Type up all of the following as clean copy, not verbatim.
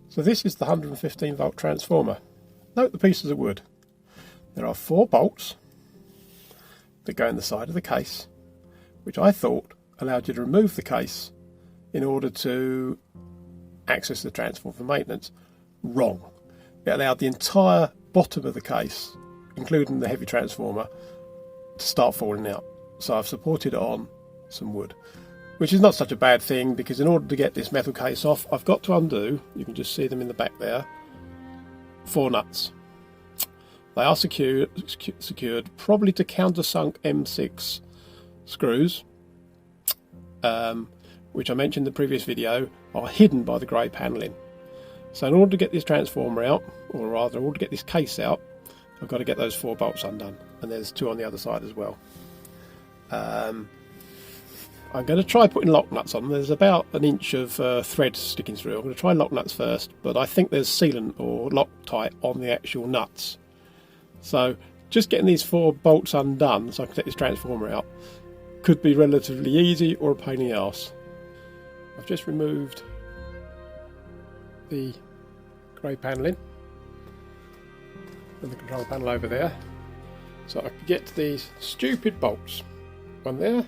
So this is the 115 volt transformer. Note the pieces of wood. There are 4 bolts that go in the side of the case, which I thought allowed you to remove the case in order to access the transformer for maintenance. Wrong. It allowed the entire bottom of the case, including the heavy transformer, to start falling out. So I've supported it on some wood, which is not such a bad thing, because in order to get this metal case off, I've got to undo, you can just see them in the back there, 4 nuts. They are secured probably to countersunk M6 screws, which I mentioned in the previous video, are hidden by the grey panelling. So in order to get this transformer out, or rather in order to get this case out, I've got to get those 4 bolts undone, and there's 2 on the other side as well. I'm going to try putting lock nuts on. There's about an inch of thread sticking through. I'm going to try lock nuts first, but I think there's sealant or Loctite on the actual nuts. So just getting these 4 bolts undone so I can take this transformer out could be relatively easy or a pain in the arse. I've just removed the grey panelling and the control panel over there, so I can get to these stupid bolts. One there,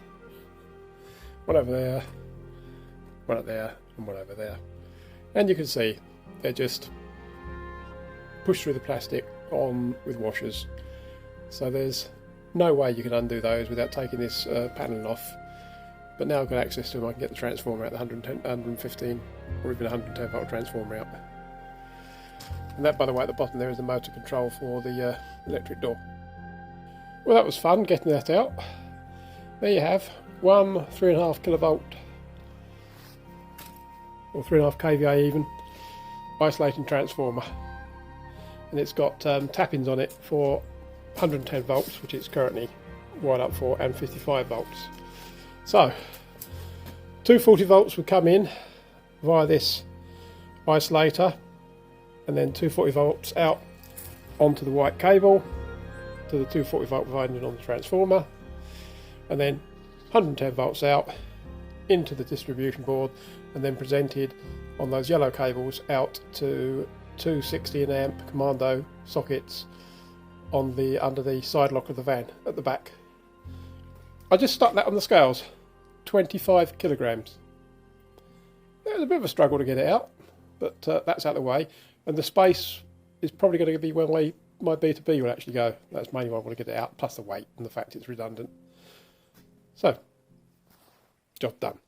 one over there, one up there, and one over there. And you can see they're just pushed through the plastic on with washers. So there's no way you can undo those without taking this paneling off. But now I've got access to them, I can get the transformer out, the 115 or even 110 volt transformer out. And that, by the way, at the bottom there is the motor control for the electric door. Well, that was fun getting that out. There you have one 3.5 kilovolt or 3.5 kVA even isolating transformer, and it's got tappings on it for 110 volts, which it's currently wired up for, and 55 volts. So 240 volts would come in via this isolator, and then 240 volts out onto the white cable to the 240 volt winding on the transformer, and then 110 volts out into the distribution board, and then presented on those yellow cables out to 260 amp commando sockets on the under the side lock of the van at the back. I just stuck that on the scales, 25 kilograms. It was a bit of a struggle to get it out, but that's out of the way, and the space is probably going to be where my B2B will actually go. That's mainly why I want to get it out, plus the weight and the fact it's redundant. So, job done.